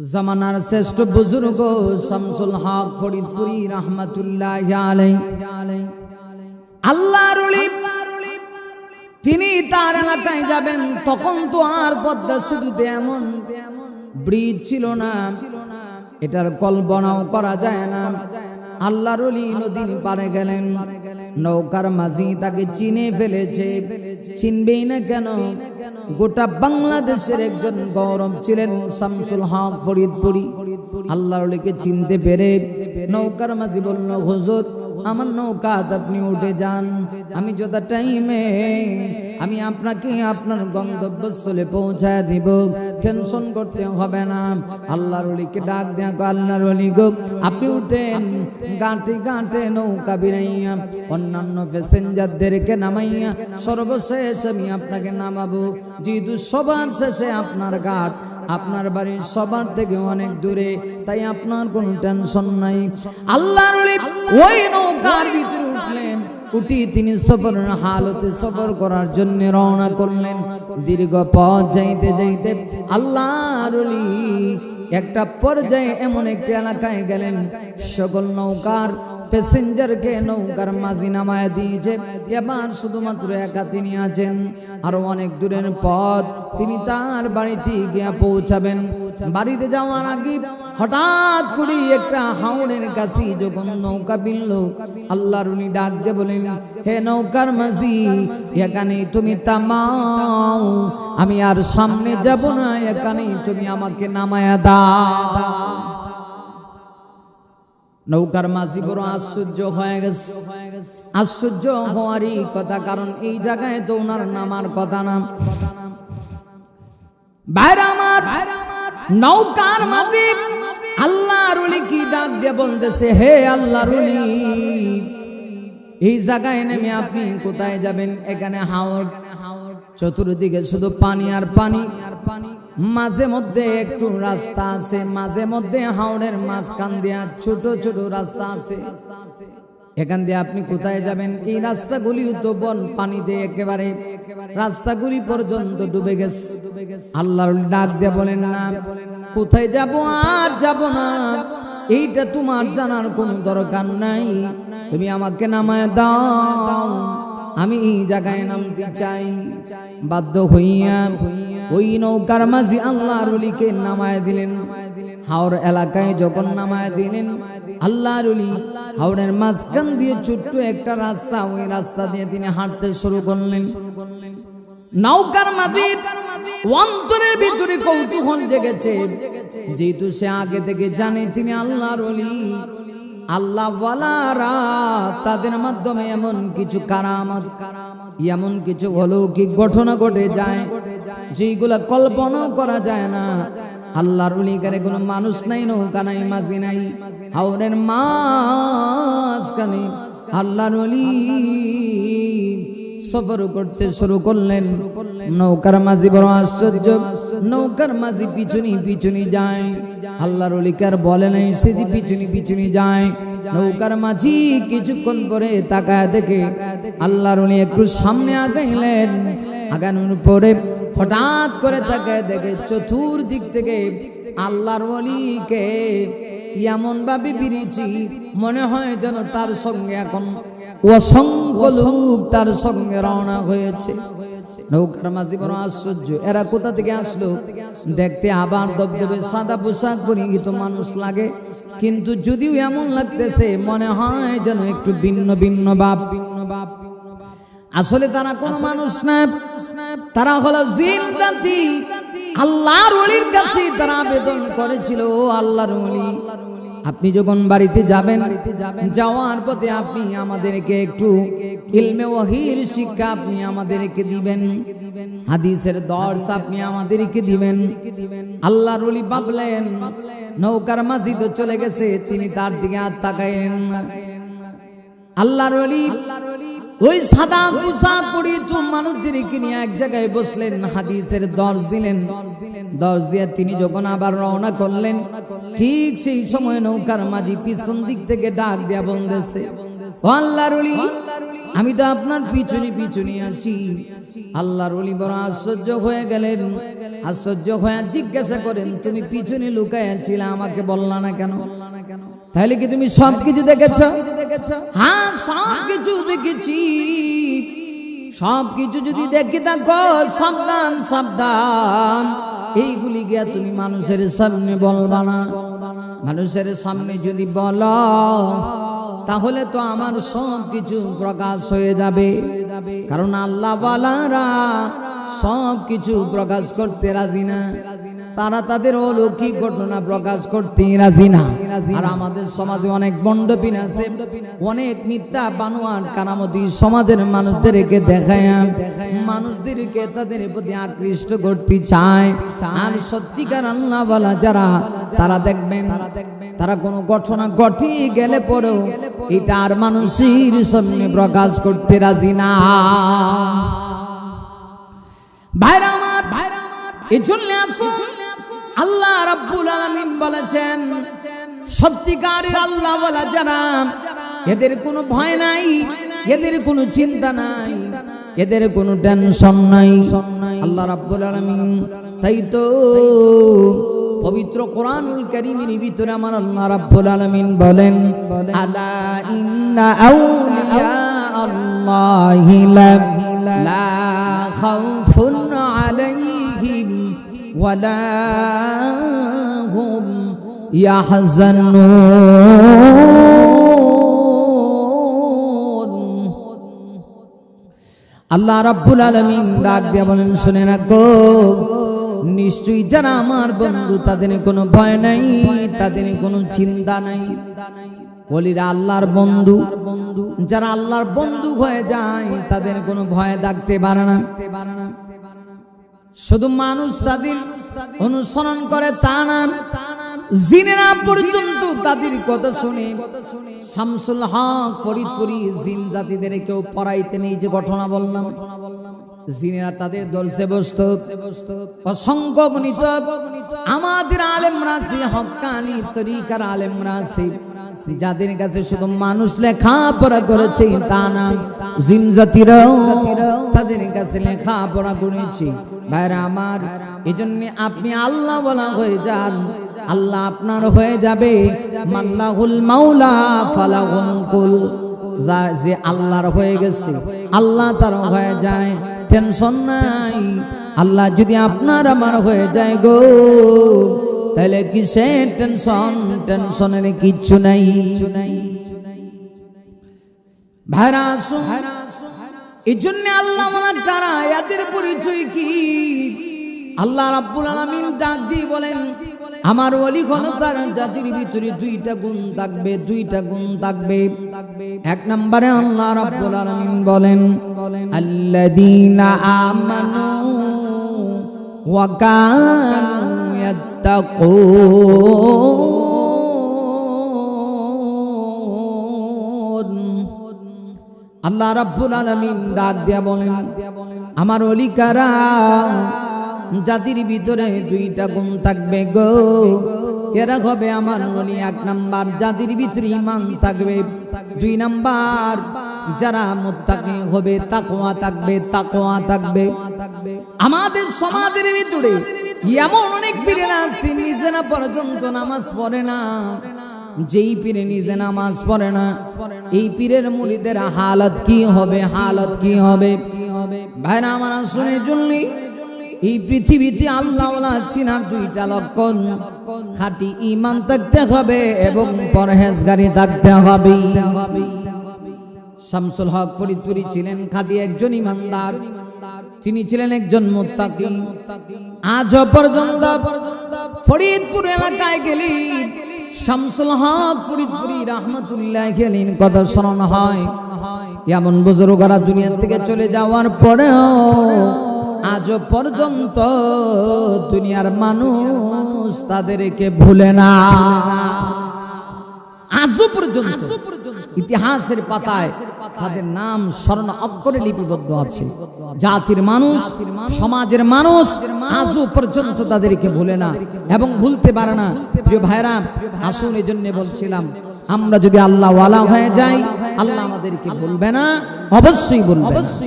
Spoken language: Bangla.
জামানার শ্রেষ্ঠ বুজুর্গ শামসুল হক ফরিদপুরি রাহমাতুল্লাহি আলাইহি আল্লাহর ওলি তিনি তার এলাকায় যাবেন তখন তো আর পদ্মা সেতুতে এমন ব্রিজ ছিল না, এটার কল্পনাও করা যায় না। আল্লাহর ওলি নদীর পারে গেলেন, নৌকার মাঝি তাকে চিনে ফেলেছে। চিনবেই না কেন? গোটা বাংলাদেশের একজন গৌরব ছিলেন শামসুল হক ফরিদপুরি। আল্লাহর ওলিকে চিনতে পেরে নৌকার মাঝি বলল, হুজুর আমার নৌকা আপনি উঠে যান, আমি যত টাইমে আমি আপনাকে আপনার গন্তব্যস্থলে পৌঁছায় দিব, টেনশন করতে হবে না। আল্লাহর ওলিকে ডাক দেয়া, আল্লাহর ওলি গো আপনি উঠেন, গাঁটে গাঁটে নৌকা বিরাইয়া অন্যান্য প্যাসেঞ্জারদেরকে নামাইয়া সর্বশেষ আমি আপনাকে নামাবো। যেহেতু সবার শেষে আপনার ঘাট, আপনার বাড়ির সবার থেকে অনেক দূরে, তাই আপনার কোনো টেনশন নাই। আল্লাহর ওলি ওই নৌকার ভিতরে উঠলেন, উঠি তিনি সফরের হালতে সফর করার জন্য রওনা করলেন। দীর্ঘ পথ যাইতে যাইতে আল্লাহর ওলি একটা পর্যায়ে এমন একটি এলাকায় গেলেন, সকল নৌকার প্যাসেঞ্জারকে নৌকার মাঝি নামায় দিয়েছে, এবার শুধুমাত্র একা তিনি আছেন। আরো অনেক দূরের পথ তিনি তার বাড়িতে গিয়ে পৌঁছাবেন। বাড়িতে যাওয়ার আগে হঠাৎ করে একটা হাওড়ের কাছে যখন নৌকা বিনল, আল্লাহর উনি ডাক দিয়ে বলেন, হে নৌকার মাঝি এখানে তুমি থামাও, আমি আর সামনে যাব না, এখানে তুমি আমাকে নামায়া দাও। নৌকার মাঝি বড় আশ্চর্য হয়ে গেছে। আশ্চর্য হওয়ারই কথা, কারণ এই জায়গায় তো ওনার নামার কথা না। বাইরে আমার নৌকার মাঝি আল্লাহর ওলি কি ডাক দিয়ে বলতেছে, হে আল্লাহর ওলি এই জায়গায় নেমে আপনি কোথায় যাবেন? এখানে হাওড়, চতুর্দিকে শুধু পানি আর পানি, মাঝে মধ্যে একটু রাস্তা আছে, মাঝে মধ্যে হাওড়ের মাঝখান দিয়ে ছোট ছোট রাস্তা আছে। এখান দিয়ে আপনি কোথায় যাবেন? এই রাস্তাগুলি তো বন পানিতে একেবারে রাস্তাগুলি পর্যন্ত ডুবে গেছে। আল্লাহর ডাক দিয়ে বলেন, না কোথায় যাব? আর যাব না, এইটা তোমার জানার কোনো দরকার নাই, তুমি আমাকে নামায় দাও, আমি এই জায়গায় নামতে চাই। বাধ্য হইয়া ওই নৌকার মাঝি আল্লাহর ওলিকে নামায় দিলেন। হাওড় এলাকায় যখন নামায় দিলেন, আল্লাহর ওলি হাওড়ের মাঝখান দিয়ে ছোট্ট একটা রাস্তা, ওই রাস্তা দিয়ে তিনি হাঁটতে শুরু করলেন। নৌকার মাঝি অন্তরের ভিতরে কৌতূহল জেগেছে, যেহেতু সে আগে থেকে জানে তিনি আল্লাহর ওলি। আল্লাহ ওয়ালারা তাদের মাধ্যমে এমন কিছু কারামত, এমন কিছু অলৌকিক ঘটনা ঘটে যায় যেগুলা কল্পনা করা যায় না। আল্লাহর ওলিকারে কোনো মানুষ নাই, নৌকা নাই, মাঝি নাই, হাওড়ের মাঝখানে আল্লাহর ওলি সফর করতে শুরু করলেন। নৌকার মাঝি বড় আশ্চর্য, নৌকার মাঝি পিছনি পিছনি যায়। আল্লাহর ওলিকার বলে নাই, সে যে পিছনি পিছনি যায়। নৌকার মাঝি কিছুক্ষণ পরে তাকায় দেখে আল্লাহর ওলি একটু সামনে আগাইলেন। আগানোর পরে হঠাৎ করে তাকায় দেখে চতুর্দিক থেকে আল্লাহর ওলিকে এমন ভাবে ফিরেছি, মনে হয় যেন তার সঙ্গে এখন অসংখ্য লোক তার সঙ্গে রওনা হয়েছে। নৌকার মাঝি বড় আশ্চর্য, এরা কোথা থেকে আসলো? দেখতে আবার দবদবে সাদা পোশাক পরিহিত মানুষ লাগে, কিন্তু যদিও এমন লাগতেছে মনে হয় যেন একটু ভিন্ন ভিন্ন ভাব। আসলে তারা কোন মানুষ না, তারা হলো জিন জাতি। আল্লাহর ওলির কাছে তারা আবেদন করেছিল, ও আল্লাহর ওলি আপনি যখন বাড়িতে যাবেন, যাওয়ার পথে আপনি আমাদেরকে একটু ইলমে ওয়াহির শিক্ষা আপনি আমাদেরকে দিবেন, হাদিসের দর্স আপনি আমাদেরকে দিবেন। আল্লাহর ওলি ভাবলেন নৌকার মাঝি তো চলে গেছে, তিনি তার দিকে আর তাকাইলেন না। আল্লাহর ওলি ওই সাদা পোশাক পরিহিত মানুষদেরকে নিয়ে এক জায়গায় বসলেন, হাদিসের দর্শ দিলেন। দর্শ দিয়ে তিনি যখন আবার রওনা করলেন, ঠিক সেই সময় নৌকার মাঝি পিছন দিক থেকে ডাক দেয়া বলতেছে, ও আল্লাহর ওলি আমি তো আপনার পিছনে পিছনে আছি। আল্লাহর ওলি বড় আশ্চর্য হয়ে গেলেন। আশ্চর্য হয়ে জিজ্ঞাসা করেন, তুমি পিছনে লুকায় ছিলে, আমাকে বললা না কেন? তাহলে কি তুমি সবকিছু দেখেছো? হ্যাঁ, সবকিছু দেখেছি। সবকিছু যদি দেখে থাকো, সাবধান সাবধান, এইগুলি গিয়া তুমি মানুষের সামনে বলবা না। মানুষের সামনে যদি বলো তাহলে তো আমার সব কিছু প্রকাশ হয়ে যাবে। কারণ আল্লাহ ওয়ালারা সব কিছু প্রকাশ করতে রাজি না, তারা তাদের অলৌকিক ঘটনা প্রকাশ করতে রাজি না। আর আমাদের সমাজে অনেক বন্ডপিন আছে, অনেক মিথ্যা বানোয়ার কারামতি সমাজের মানুষদেরকে দেখায়, মানুষদেরকে তাদের প্রতি আকৃষ্ট করতে চায়। আর সত্যিকার আল্লাহ ওয়ালা যারা, তারা দেখবেন তারা কোনো ঘটনা ঘটে গেলে পরেও এটা আর মানুষের সামনে প্রকাশ করতে রাজি না। ভাইরা আমার, এই জন্য আল্লাহ রাব্বুল আলামিন বলেছেন, সত্যিকারের আল্লাহ ওয়ালা যারা, এদের কোনো ভয় নাই, এদের কোনো চিন্তা নাই, এদের কোনো টেনশন নাই আল্লাহ রাব্বুল আলামিন। তাই তো পবিত্র কোরআনুল কারীমের ভিতরে আমার আল্লাহ রাব্বুল আলামিন বলেন, আলা ইন্না আউলিয়া আল্লাহি লা খাউফুন আলাইহিম ওয়ালা হুম ইয়াহজানুন। আল্লাহ রাব্বুল আলামিন ডাক দিয়ে বলেন, শুনে রাখো, নিশ্চয়ই যারা আমার বন্ধু তাদের কোনো ভয় নাই, তাদের কোনো চিন্তা নাই। ওলিরা আল্লাহর বন্ধু, যারা আল্লাহর বন্ধু হয়ে যায় তাদের কোনো ভয় থাকতে পারে না। শুধু মানুষ তাদের অনুসরণ করে তা না, জিনেরা পর্যন্ত তাদের কথা শুনে। শামসুল হক ফরিদপুরি জিন জাতিদের কেউ পড়াইতে নেই, যে ঘটনা বললাম, জিনেরা তাদের দর্শে বসতো, অসংখ্য গণিত আমাদের আলেমরা আছে, হক্কানি তরিকার আলেমরা আছে, যাদের কাছে শুধু মানুষ লেখাপড়া করেছে তা না, জিন জাতিরাও তাদের কাছে লেখাপড়া করেছে। ভাইরা আমার, এই জন্য আপনি আল্লাহ বলা হয়ে যান, আল্লাহ আপনার হয়ে যাবে। মাল্লাহুল মাওলা ফালাহুল কুল, যে আল্লাহর হয়ে গেছে আল্লাহ তার হয়ে যায়, টেনশন নাই। আল্লাহ যদি আপনার আমার হয়ে যায় গো, তাহলে কিসের টেনশন? টেনশনের কিচ্ছু নাই। ভাইরা আসুন, এই জন্য আল্লাহ ওয়ালা কারা, এদের পরিচয় কি? আল্লাহ রাব্বুল আলামিন ডাক দিয়ে বলেন, আমার ওলি হলো তার জাতির ভিতরে দুইটা গুণ থাকবে, দুইটা গুণ থাকবে। এক নম্বরে আল্লাহ রাব্বুল আলামিন বলেন, আল্লাযীনা আমানু ওয়া কানু ইয়াত্তাকুন। আল্লাহ রাব্বুল আলামিন ডাক দিয়া বলেন, আমার ওলি কারা, জাতির ভিতরে দুইটা গুণ থাকবে গো, এরা হবে আমার ওলি। এক নাম্বার, জাতির ভিতরে ঈমান থাকবে। দুই নাম্বার, যারা মুত্তাকি হবে, তাকওয়া থাকবে, তাকওয়া থাকবে। আমাদের সমাজের ভিতরে এমন অনেক পীরেরা আছে, নিজেরা পর্যন্ত নামাজ পড়ে না। যেই পীরে নিজে নামাজ পড়ে না, এই পীরের মুরিদের হালত কি হবে? হালত কি হবে? ভাইরা আমার, শুনে জুনলি, এই পৃথিবীতে আল্লাহ ওয়ালা চিনার দুইটা লক্ষণ, খাঁটি ঈমান থাকতে হবে এবং পরহেজগারি থাকতে হবে। শামসুল হক ফরিদপুরি ছিলেন খাঁটি একজন ঈমানদার, তিনি ছিলেন একজন মুত্তাকি। আজ পর্যন্ত ফরিদপুর এলাকায় গেলি শামসুল হক ফরিদপুরি রাহমাতুল্লাহি আলাইহির কথা স্মরণ হয়। এমন বুজুর্গরা দুনিয়া থেকে চলে যাওয়ার পরেও আজ পর্যন্ত দুনিয়ার মানুষ তাদেরকে ভুলে না। আজও পর্যন্ত ইতিহাসের পাতায় তাদের নাম স্মরণ অক্ষরে লিপিবদ্ধ আছে। জাতির মানুষ, সমাজের মানুষ আজও পর্যন্ত তাদেরকে ভুলে না এবং ভুলতে পারে না। প্রিয় ভাইরা, আসুন, এই জন্য বলছিলাম, আমরা যদি আল্লাহ ওয়ালা হয়ে যাই, আল্লাহ আমাদেরকে ভুলবে না অবশ্যই বলবেন।